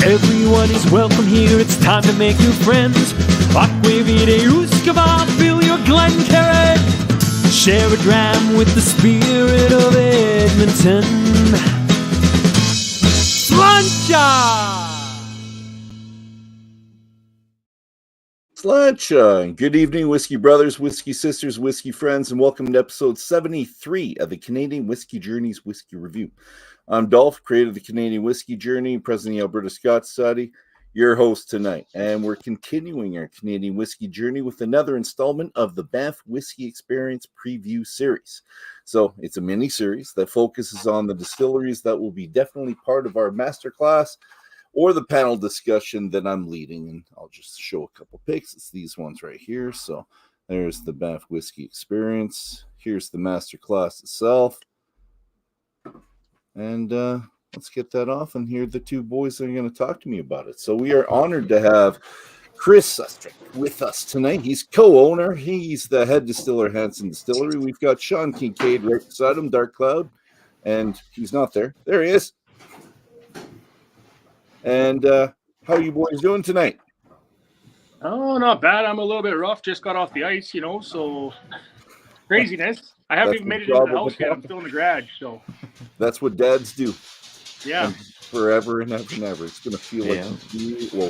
Everyone is welcome here, it's time to make new friends. Aquavide Uskava, fill your Glencairn. Share a dram with the spirit of Edmonton. Slancha! Slancha! Good evening, Whiskey Brothers, Whiskey Sisters, Whiskey Friends, and welcome to episode 73 of the Canadian Whisky Journey's Whiskey Review. I'm Dolph, creator of the Canadian Whisky Journey, president of the Alberta Scotch Society, your host tonight. And we're continuing our Canadian Whisky Journey with another installment of the Banff Whisky Experience Preview Series. So it's a mini-series that focuses on the distilleries that will be definitely part of our masterclass or the panel discussion that I'm leading. And I'll just show a couple pics. It's these ones right here. So there's the Banff Whisky Experience. Here's the masterclass itself. And let's get that off, and here are the two boys that are going to talk to me about it. So we are honored to have Kris Sustrik with us tonight. He's co-owner. He's the head distiller at Hansen Distillery. We've got Sean Kincaid right beside him, Dark Cloud, and he's not there. There he is. And how are you boys doing tonight? Oh, not bad. I'm a little bit rough. Just got off the ice, so craziness. I haven't even made it into the house yet. I'm still in the garage, so. That's what dads do. Yeah. And forever and ever and ever. It's going to feel like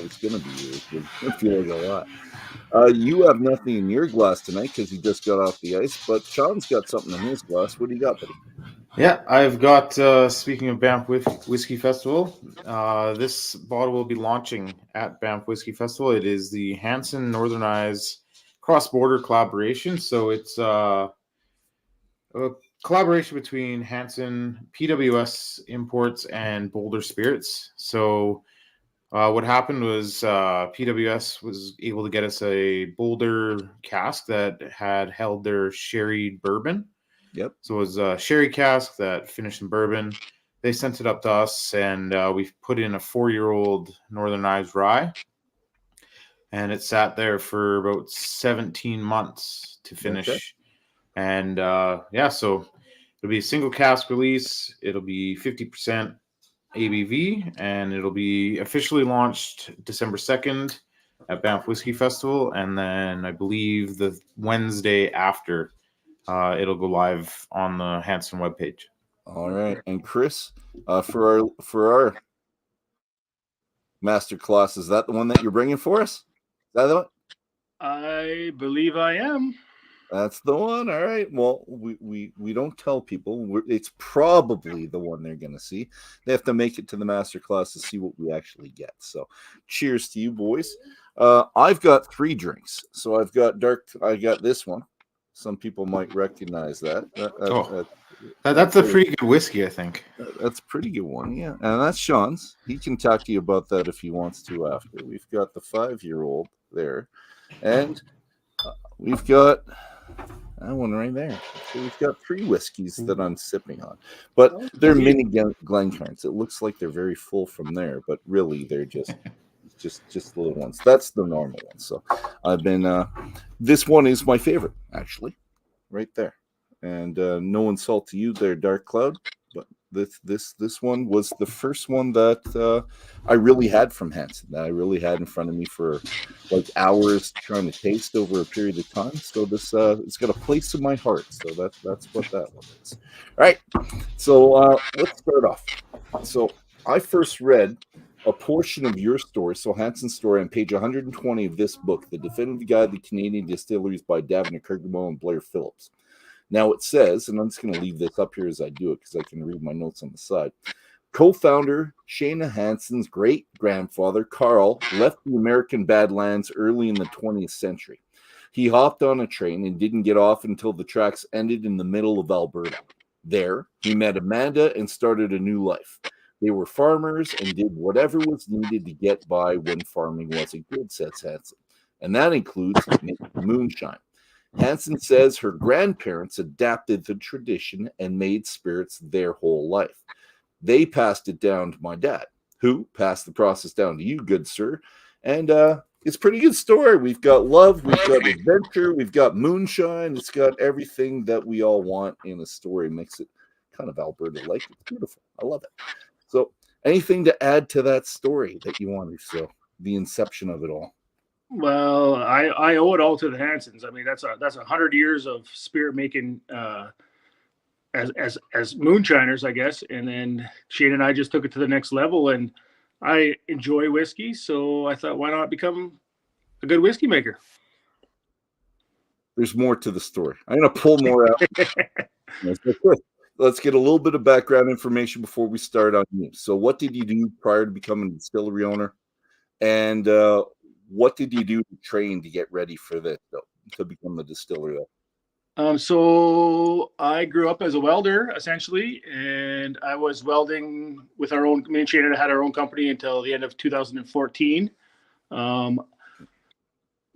it's going to be years. It's going to feel like a lot. You have nothing in your glass tonight because you just got off the ice, but Sean's got something in his glass. What do you got, buddy? Yeah, I've got, speaking of Banff Whisky Festival, this bottle will be launching at Banff Whisky Festival. It is the Hansen Northern Eyes cross-border collaboration. So it's a collaboration between Hansen, PWS Imports, and Boulder Spirits. So what happened was PWS was able to get us a Boulder cask that had held their sherry bourbon. Yep. So it was a sherry cask that finished in bourbon. They sent it up to us, and we've put in a 4-year-old Northern Eyes rye. And it sat there for about 17 months to finish. Okay. And so it'll be a single cask release. It'll be 50% ABV, and it'll be officially launched December 2nd at Banff Whisky Festival. And then I believe the Wednesday after, it'll go live on the Hansen webpage. All right. And Kris, for our masterclass, is that the one that you're bringing for us? Is that the one? I believe I am. That's the one. All right. Well, we don't tell people. It's probably the one they're going to see. They have to make it to the masterclass to see what we actually get. So cheers to you, boys. I've got 3 drinks. So I've got I got this one. Some people might recognize that. That's a pretty good whiskey, I think. That's a pretty good one, yeah. And that's Sean's. He can talk to you about that if he wants to after. We've got the 5-year-old there. And we've got that one right there. So we've got 3 whiskeys that I'm sipping on. But they're mini Glencairns. It looks like they're very full from there, but really they're just little ones. That's the normal one. So I've been this one is my favorite, actually, right there. And no insult to you there, Dark Cloud, but this one was the first one that I really had from Hansen, that I really had in front of me for like hours trying to taste over a period of time. So this it's got a place in my heart. So that's what that one is. All right. So let's start off. So I first read a portion of your story, so Hansen's story, on page 120 of this book, The Definitive Guide to Canadian Distilleries by Davin Kirkmo and Blair Phillips. Now it says, and I'm just going to leave this up here as I do it because I can read my notes on the side. Co-founder Shana Hansen's great-grandfather, Carl, left the American Badlands early in the 20th century. He hopped on a train and didn't get off until the tracks ended in the middle of Alberta. There, he met Amanda and started a new life. They were farmers and did whatever was needed to get by when farming wasn't good, says Hansen. And that includes making moonshine. Hansen says her grandparents adapted the tradition and made spirits their whole life. They passed it down to my dad, who passed the process down to you, good sir. And it's a pretty good story. We've got love, we've got adventure, we've got moonshine. It's got everything that we all want in a story. Makes it kind of Alberta-like. It's beautiful. I love it. So Anything to add to that story that you want to show? The inception of it all. Well, I owe it all to the Hansens. I mean, that's 100 years of spirit making as moonshiners, I guess. And then Shane and I just took it to the next level. And I enjoy whiskey, so I thought, why not become a good whiskey maker? There's more to the story. I'm going to pull more out. Let's get a little bit of background information before we start on you. So what did you do prior to becoming a distillery owner? And what did you do to train to get ready for this, though, to become the distiller? So I grew up as a welder, essentially, and I was welding with our own, me and Shane had our own company until the end of 2014.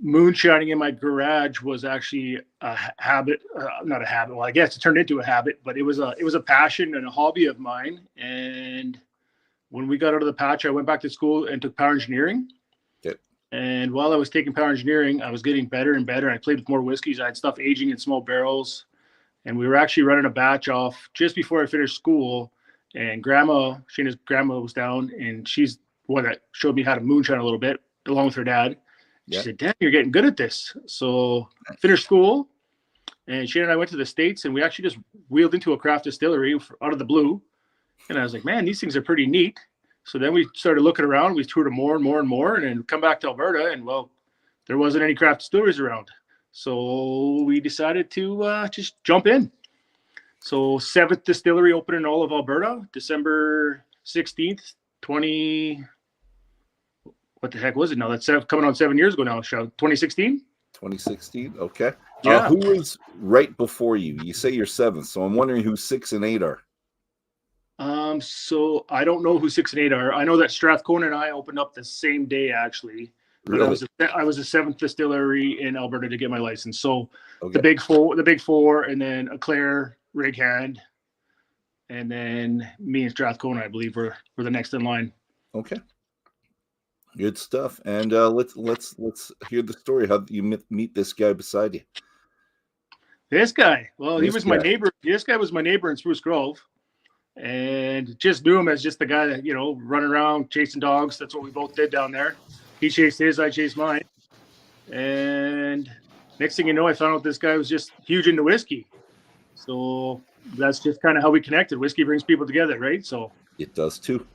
Moonshining in my garage was actually a habit, not a habit. Well, I guess it turned into a habit, but it was a passion and a hobby of mine. And when we got out of the patch, I went back to school and took power engineering. Yep. And while I was taking power engineering, I was getting better and better. I played with more whiskeys. I had stuff aging in small barrels. And we were actually running a batch off just before I finished school. And Shayna's grandma was down, and she's the one that showed me how to moonshine a little bit, along with her dad. She said, "Damn, you're getting good at this." So I finished school, and Shane and I went to the States, and we actually just wheeled into a craft distillery out of the blue. And I was like, man, these things are pretty neat. So then we started looking around. We toured more and more and more, and then come back to Alberta, and well, there wasn't any craft distilleries around. So we decided to just jump in. So 7th distillery opened in all of Alberta, December 16th, what the heck was it now? That's coming on 7 years ago now, 2016? 2016, okay. Yeah. Who was right before you? You say you're 7th, so I'm wondering who 6 and 8 are. So I don't know who 6 and 8 are. I know that Strathcona and I opened up the same day, actually. Really? I was the 7th distillery in Alberta to get my license. So the big four, and then Eclair, Rig Hand, and then me and Strathcona, I believe, were the next in line. Okay. Good stuff. And let's hear the story. How did you meet this guy beside you? This guy, well, he was my neighbor. This guy was my neighbor in Spruce Grove, and just knew him as just the guy that, running around chasing dogs. That's what we both did down there. He chased his, I chased mine. And next thing you know, I found out this guy was just huge into whiskey. So that's just kind of how we connected. Whiskey brings people together, right? So it does too.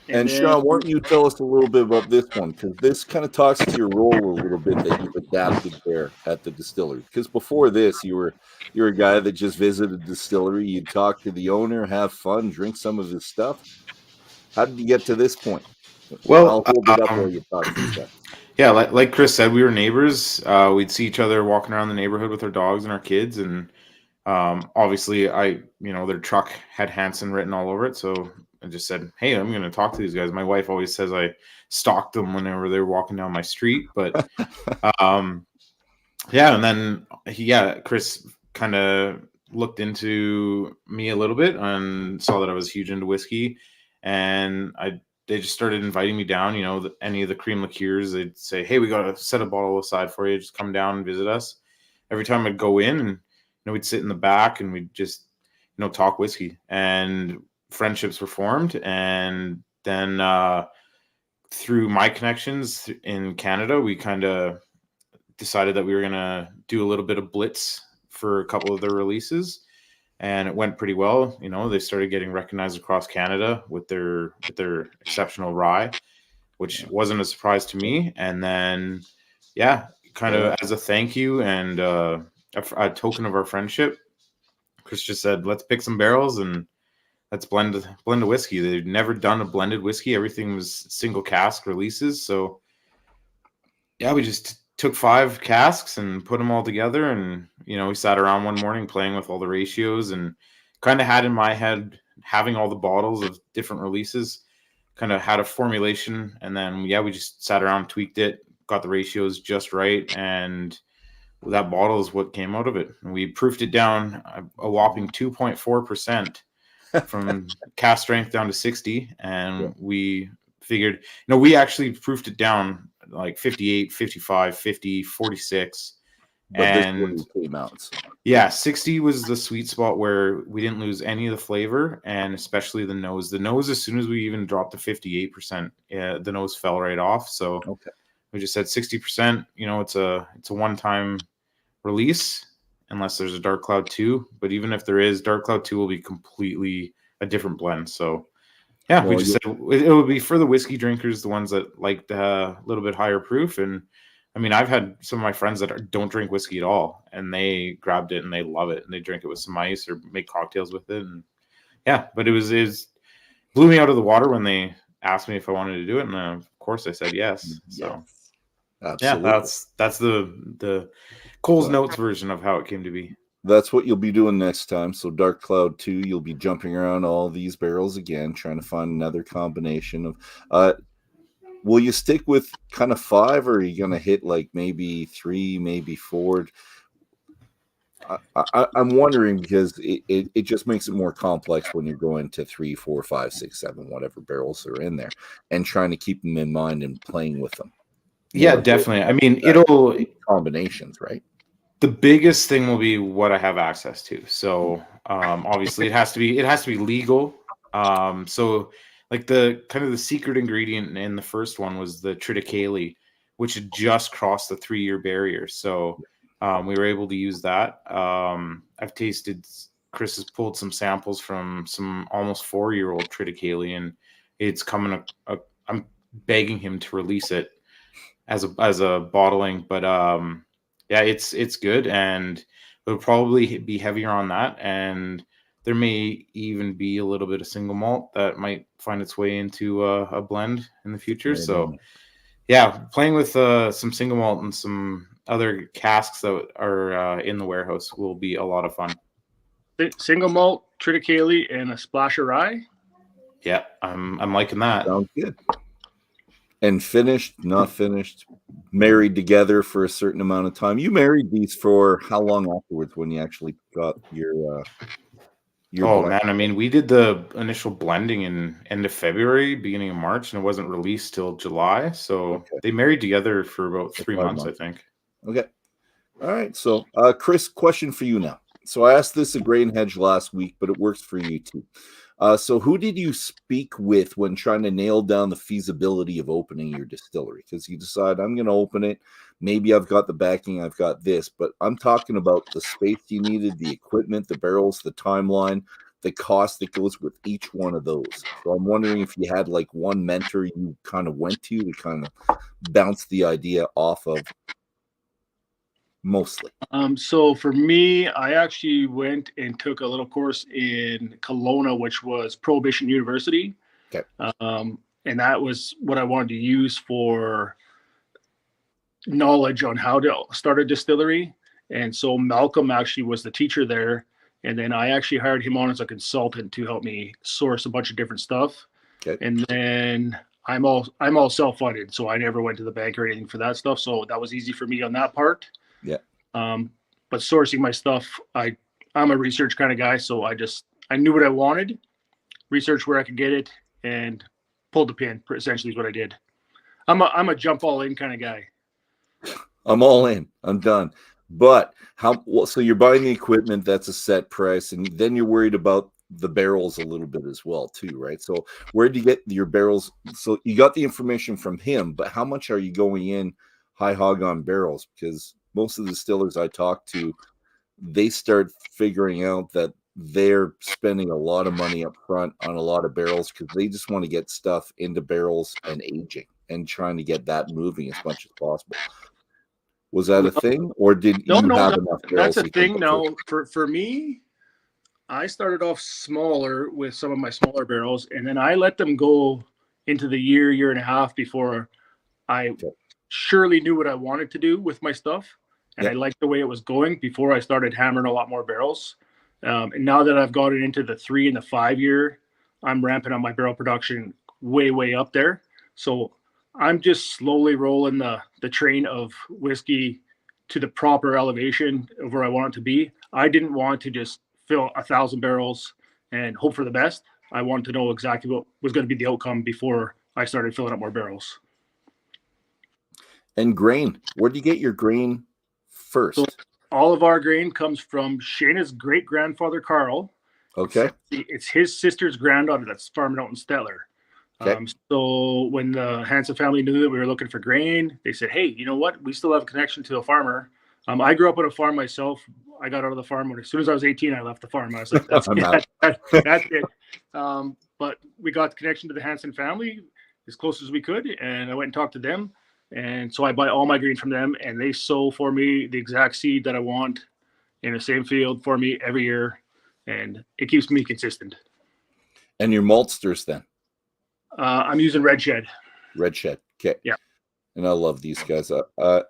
And Sean, why don't you tell us a little bit about this one? Because this kind of talks to your role a little bit that you've adapted there at the distillery. Because before this, you're a guy that just visited the distillery. You'd talk to the owner, have fun, drink some of his stuff. How did you get to this point? Well, I'll hold it up while you talk to this guy. Yeah, like Kris said, we were neighbors. We'd see each other walking around the neighborhood with our dogs and our kids, and obviously, their truck had Hansen written all over it, so I just said, "Hey, I'm going to talk to these guys." My wife always says I stalked them whenever they were walking down my street, but yeah. And then Kris kind of looked into me a little bit and saw that I was huge into whiskey, and they just started inviting me down. Any of the cream liqueurs, they'd say, "Hey, we got to set a bottle aside for you. Just come down and visit us." Every time I'd go in, and we'd sit in the back and we'd just talk whiskey, and friendships were formed. And then through my connections in Canada, we kind of decided that we were going to do a little bit of blitz for a couple of their releases, and it went pretty well. They started getting recognized across Canada with their exceptional rye, which wasn't a surprise to me. And then kind of as a thank you and a token of our friendship, Kris just said, "Let's pick some barrels and let's blend a whiskey." They'd never done a blended whiskey. Everything was single cask releases. So we just took 5 casks and put them all together. And, we sat around one morning playing with all the ratios, and kind of had in my head, having all the bottles of different releases, kind of had a formulation. And then, we just sat around, tweaked it, got the ratios just right. And that bottle is what came out of it. And we proofed it down a whopping 2.4%. From cast strength down to 60, and we figured, we actually proofed it down like 58, 55, 50, 46, But this one came out. So. Yeah, 60 was the sweet spot where we didn't lose any of the flavor, and especially the nose. The nose, as soon as we even dropped to 58%, the nose fell right off. So we just said 60%. You know, it's a one-time release unless there's a Dark Cloud 2. But even if there is, Dark Cloud 2 will be completely a different blend. So yeah, we just said it would be for the whiskey drinkers, the ones that like a little bit higher proof. And I mean, I've had some of my friends that don't drink whiskey at all, and they grabbed it and they love it, and they drink it with some ice or make cocktails with it. And yeah, but it blew me out of the water when they asked me if I wanted to do it, and of course I said yes. So absolutely. Yeah, that's the Cole's Notes version of how it came to be. That's what you'll be doing next time. So Dark Cloud 2, you'll be jumping around all these barrels again, trying to find another combination of. Will you stick with kind of 5, or are you going to hit like maybe 3, maybe 4? I'm wondering because it just makes it more complex when you're going to 3, 4, 5, 6, 7, whatever barrels are in there, and trying to keep them in mind and playing with them. Yeah, definitely. I mean, it'll combinations, right? The biggest thing will be what I have access to. So obviously it has to be legal. So like the kind of the secret ingredient in the first one was the triticale, which had just crossed the 3-year barrier. So we were able to use that. I've tasted, Kris has pulled some samples from some almost 4-year-old triticale, and it's coming. I'm begging him to release it as a bottling, but yeah, it's good, and it'll probably be heavier on that, and there may even be a little bit of single malt that might find its way into a blend in the future. So yeah, playing with some single malt and some other casks that are in the warehouse will be a lot of fun. Single malt, triticale, and a splash of rye. Yeah, I'm liking that. Sounds good. And finished, not finished, married together for a certain amount of time. You married these for how long afterwards when you actually got your blend? Man, I mean, we did the initial blending in end of February, beginning of March, and it wasn't released till July. So they married together for about 3 months, I think. Okay. All right. So, Kris, question for you now. So I asked this at Grain Hedge last week, but it works for you too. So who did you speak with when trying to nail down the feasibility of opening your distillery? Because you decide, I'm going to open it. Maybe I've got the backing, I've got this, but I'm talking about the space you needed, the equipment, the barrels, the timeline, the cost that goes with each one of those. So I'm wondering if you had like one mentor you kind of went to kind of bounce the idea off of. Mostly. So for me, I actually went and took a little course in Kelowna, which was Prohibition University. Okay. And that was what I wanted to use for knowledge on how to start a distillery. And so Malcolm actually was the teacher there. And then I actually hired him on as a consultant to help me source a bunch of different stuff. Okay. And then I'm all self-funded, so I never went to the bank or anything for that stuff. So that was easy for me on that part. Yeah. But sourcing my stuff, I'm a research kind of guy, so I knew what I wanted, researched where I could get it, and pulled the pin. Essentially, is what I did. I'm a jump all in kind of guy. I'm all in. I'm done. But so you're buying the equipment, that's a set price, and then you're worried about the barrels a little bit as well too, right? So where do you get your barrels? So you got the information from him, but how much are you going in high hog on barrels? Because most of the distillers I talk to, they start figuring out that they're spending a lot of money up front on a lot of barrels because they just want to get stuff into barrels and aging and trying to get that moving as much as possible. Was that a thing, or did you have enough barrels? That's a thing. Now, for me, I started off smaller with some of my smaller barrels, and then I let them go into the year and a half before I surely knew what I wanted to do with my stuff. And I liked the way it was going before I started hammering a lot more barrels. And now that I've got it into the 3 and the 5 year, I'm ramping up my barrel production way up there. So I'm just slowly rolling the train of whiskey to the proper elevation of where I want it to be. I didn't want to just fill 1,000 barrels and hope for the best. I wanted to know exactly what was going to be the outcome before I started filling up more barrels. And grain, where do you get your grain first? So all of our grain comes from Shayna's great grandfather Carl. Okay. It's his sister's granddaughter that's farming out in Stellar. Okay. So when the Hansen family knew that we were looking for grain, they said, "Hey, you know what? We still have a connection to a farmer." I grew up on a farm myself. I got out of the farm as soon as I was 18. I left the farm. I was like, "That's that's it." But we got the connection to the Hansen family as close as we could, and I went and talked to them. And so I buy all my grain from them, and they sow for me the exact seed that I want in the same field for me every year, and it keeps me consistent. And your maltsters then? I'm using Red Shed. Red Shed. Okay. Yeah. And I love these guys.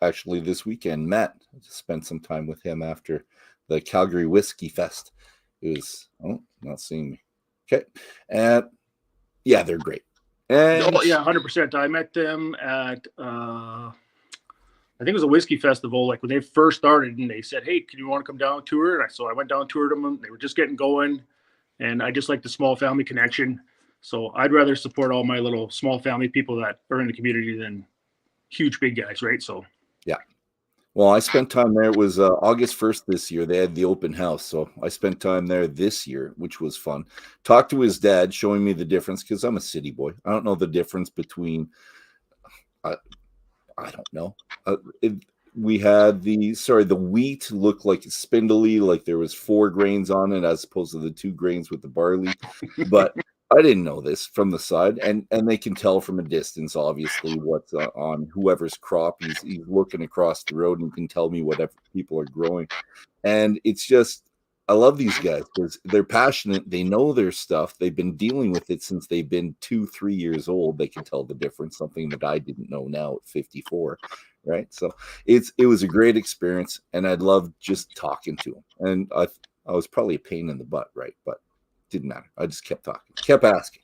Actually, this weekend, Matt, I just spent some time with him after the Calgary Whiskey Fest. It was, not seeing me. Okay. And yeah, they're great. And 100%. I met them at, I think it was a whiskey festival, like when they first started, and they said, "Hey, can you want to come down tour?" And so I went down, toured them. They were just getting going, and I just like the small family connection. So I'd rather support all my little small family people that are in the community than huge big guys, right? So yeah. Well, I spent time there. It was August 1st this year. They had the open house. So I spent time there this year, which was fun. Talked to his dad, showing me the difference, because I'm a city boy. I don't know the difference between, I don't know. We had the wheat looked like spindly, like there was 4 grains on it as opposed to the 2 grains with the barley. But I didn't know this from the side, and they can tell from a distance, obviously, what's on whoever's crop. He's looking across the road and can tell me whatever people are growing. And it's just, I love these guys because they're passionate. They know their stuff. They've been dealing with it since they've been 2-3 years old. They can tell the difference, something that I didn't know now at 54. Right. So it was a great experience, and I loved just talking to them. And I was probably a pain in the butt, right? But didn't matter. I just kept talking, kept asking.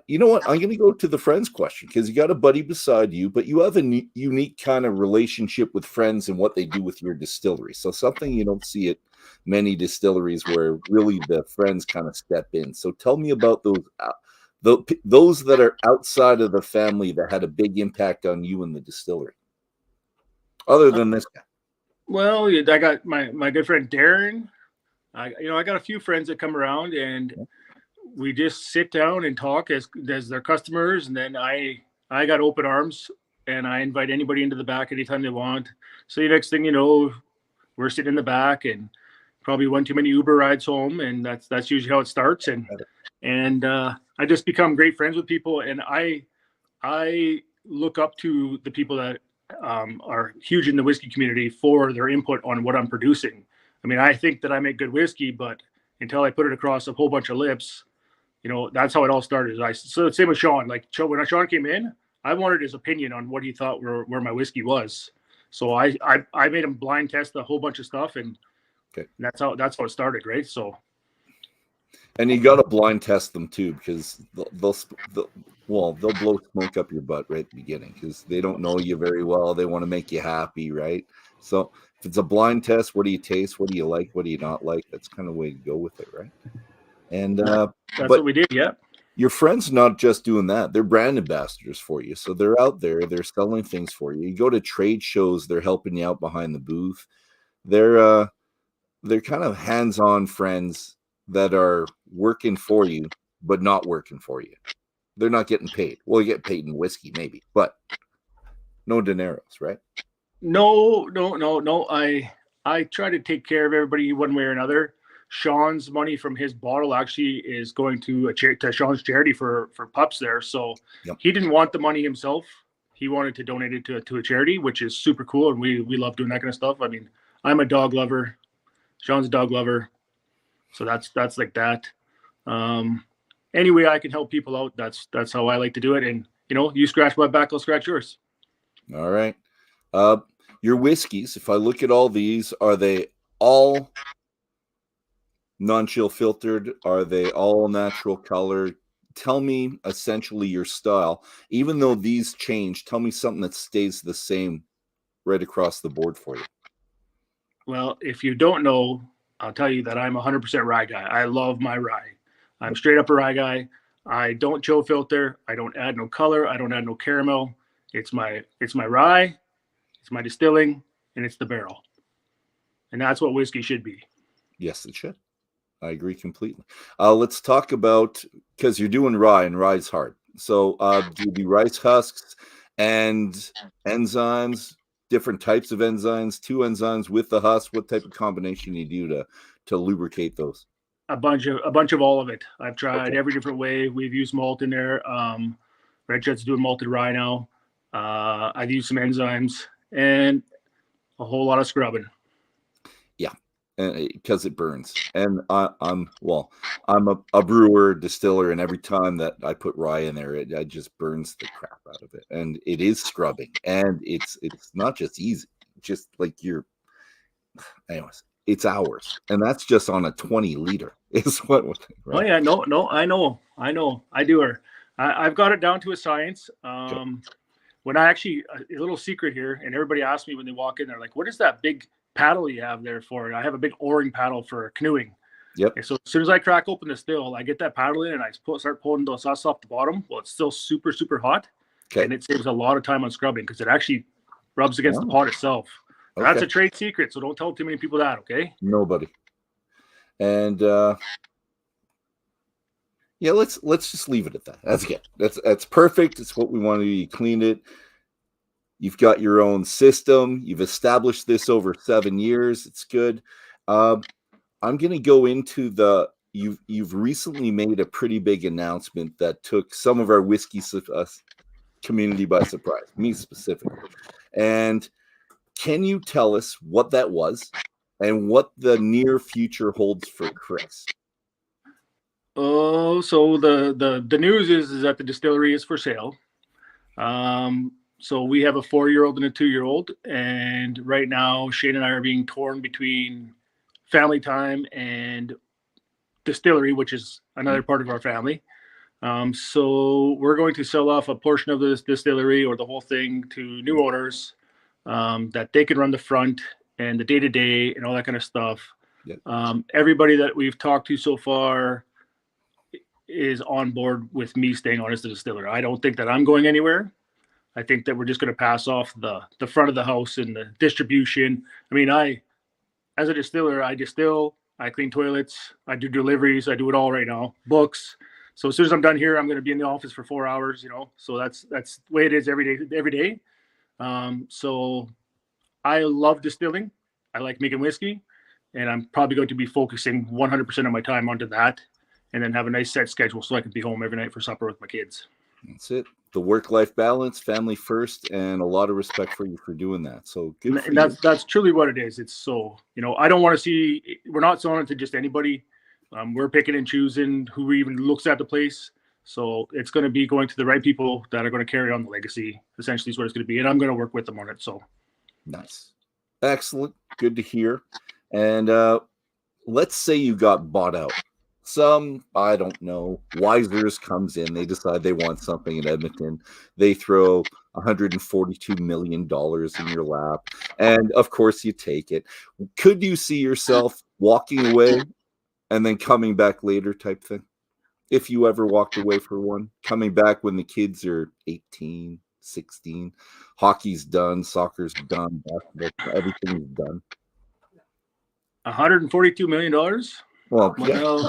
You know what? I'm going to go to the friends question, because you got a buddy beside you, but you have a unique kind of relationship with friends and what they do with your distillery. So something you don't see at many distilleries, where really the friends kind of step in. So tell me about those that are outside of the family that had a big impact on you in the distillery, other than this guy. Well, I got my good friend Darren. I got a few friends that come around, and we just sit down and talk as their customers. And then I got open arms, and I invite anybody into the back anytime they want. So the next thing you know, we're sitting in the back and probably one too many Uber rides home, and that's usually how it starts. And I just become great friends with people, and I look up to the people that are huge in the whiskey community for their input on what I'm producing. I mean, I think that I make good whiskey, but until I put it across a whole bunch of lips, that's how it all started. So same with Sean. Like when Sean came in, I wanted his opinion on what he thought where my whiskey was. So I made him blind test a whole bunch of stuff, and that's how it started, right? So. And you got to blind test them too, because they'll blow smoke up your butt right at the beginning, because they don't know you very well. They want to make you happy, right? So if it's a blind test, what do you taste? What do you like? What do you not like? That's kind of the way to go with it, right? And that's what we did, yeah. Your friends not just doing that; they're brand ambassadors for you. So they're out there, they're selling things for you. You go to trade shows, they're helping you out behind the booth. They're kind of hands-on friends that are working for you, but not working for you. They're not getting paid. Well, you get paid in whiskey, maybe, but no dineros, right? No. I try to take care of everybody one way or another. Sean's money from his bottle actually is going to Sean's charity for pups there. So He didn't want the money himself. He wanted to donate it to a charity, which is super cool. And we love doing that kind of stuff. I mean, I'm a dog lover. Sean's a dog lover. So that's like that. Any way I can help people out, that's how I like to do it. And you scratch my back, I'll scratch yours. All right. Your whiskeys, if I look at all these, are they all non-chill filtered? Are they all natural color? Tell me essentially your style. Even though these change, tell me something that stays the same right across the board for you. Well, if you don't know, I'll tell you that I'm 100% rye guy. I love my rye. I'm straight up a rye guy. I don't chill filter. I don't add no color. I don't add no caramel. It's my rye. It's my distilling, and it's the barrel. And that's what whiskey should be. Yes, it should. I agree completely. Let's talk about, because you're doing rye, and rye's hard. So do you do rice husks and enzymes, different types of enzymes, 2 enzymes with the husk? What type of combination you do to lubricate those? A bunch of all of it. I've tried every different way. We've used malt in there. Red Jet's doing malted rye now. I've used some enzymes and a whole lot of scrubbing. Yeah, because it burns. And I'm a brewer, distiller, and every time that I put rye in there, it just burns the crap out of it. And it is scrubbing, and it's not just easy, just like anyways. It's hours, and that's just on a 20 liter. Is what? Right? Oh yeah, no, I know. I do her. I've got it down to a science. When I actually, a little secret here, and everybody asks me when they walk in, they're like, "What is that big paddle you have there for?" And I have a big O-ring paddle for canoeing. Yep. And so as soon as I crack open the still, I get that paddle in and I start pulling the sauce off the bottom. Well, it's still super, super hot, and it saves a lot of time on scrubbing because it actually rubs against the pot itself. Okay. That's a trade secret, so don't tell too many people that, okay? Nobody. And yeah, let's just leave it at that. That's good. That's perfect. It's what we want to do. You cleaned it. You've got your own system. You've established this over 7 years. It's good. I'm going to go into you've recently made a pretty big announcement that took some of our whiskey community by surprise, me specifically. And can you tell us what that was and what the near future holds for Kris? Oh, so the news is that the distillery is for sale. So we have a 4-year-old and a 2-year-old, and right now Shane and I are being torn between family time and distillery, which is another part of our family. So we're going to sell off a portion of this distillery or the whole thing to new owners. That they can run the front and the day-to-day and all that kind of stuff. Yep. Everybody that we've talked to so far is on board with me staying on as the distiller. I don't think that I'm going anywhere. I think that we're just going to pass off the front of the house and the distribution. I mean, as a distiller, I distill, I clean toilets, I do deliveries, I do it all right now, books. So as soon as I'm done here, I'm going to be in the office for 4 hours, so that's the way it is every day. So I love distilling. I like making whiskey, and I'm probably going to be focusing 100% of my time onto that, and then have a nice set schedule so I can be home every night for supper with my kids. That's it. The work-life balance, family first, and a lot of respect for you for doing that. So good. And that's truly what it is. It's so, I don't want to see, we're not selling it to just anybody. We're picking and choosing who even looks at the place. So it's going to be going to the right people that are going to carry on the legacy, essentially is what it's going to be. And I'm going to work with them on it. So nice. Excellent. Good to hear. And let's say you got bought out. Some, I don't know, Wisers comes in. They decide they want something in Edmonton. They throw $142 million in your lap. And, of course, you take it. Could you see yourself walking away and then coming back later type thing? If you ever walked away for one, coming back when the kids are 18, 16, hockey's done, soccer's done, basketball, everything's done. $142 million? Well, yeah.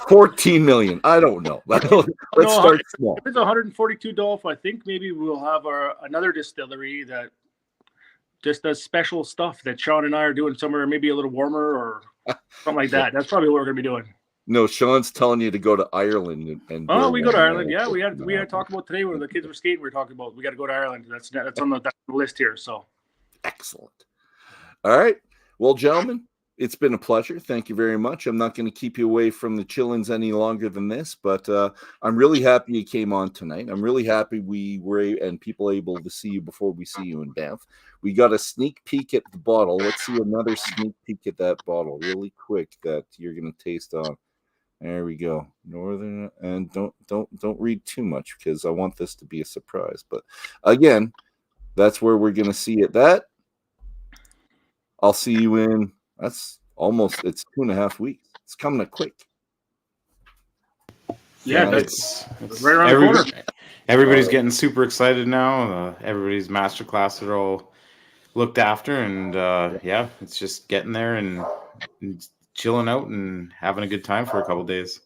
14 million. I don't know. Let's start small. If it's 142 Dolph, I think maybe we'll have another distillery that just does special stuff that Sean and I are doing somewhere maybe a little warmer or something like that. That's probably what we're going to be doing. No, Sean's telling you to go to Ireland and we go to Ireland. Yeah, we had talked about today when the kids were skating. We were talking about we got to go to Ireland. That's on the list here. So excellent. All right, well, gentlemen, it's been a pleasure. Thank you very much. I'm not going to keep you away from the chillins any longer than this, but I'm really happy you came on tonight. I'm really happy we were and people able to see you before we see you in Banff. We got a sneak peek at the bottle. Let's see another sneak peek at that bottle really quick that you're going to taste on. There we go. Northern, and don't read too much because I want this to be a surprise. But again, that's where we're going to see it. That I'll see you in. It's 2.5 weeks. It's coming up quick. Yeah, it's right around the corner. Everybody's getting super excited now. Everybody's masterclass are all looked after, and yeah, it's just getting there and chilling out and having a good time for a couple days.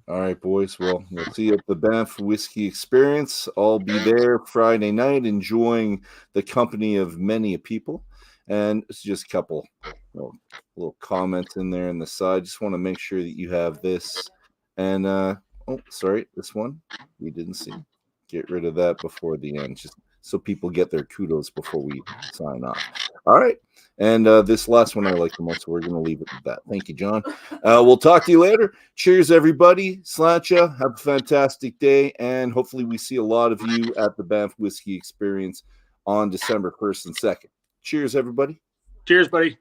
All right, boys. Well, we'll see you at the Banff Whiskey Experience. I'll be there Friday night enjoying the company of many people. And it's just a couple little comments in there on the side. Just want to make sure that you have this. And, oh, sorry, this one we didn't see. Get rid of that before the end, just so people get their kudos before we sign off. All right. And this last one I like the most, so we're going to leave it at that. Thank you, John. We'll talk to you later. Cheers, everybody. Sláinte. Have a fantastic day. And hopefully we see a lot of you at the Banff Whiskey Experience on December 1st and 2nd. Cheers, everybody. Cheers, buddy.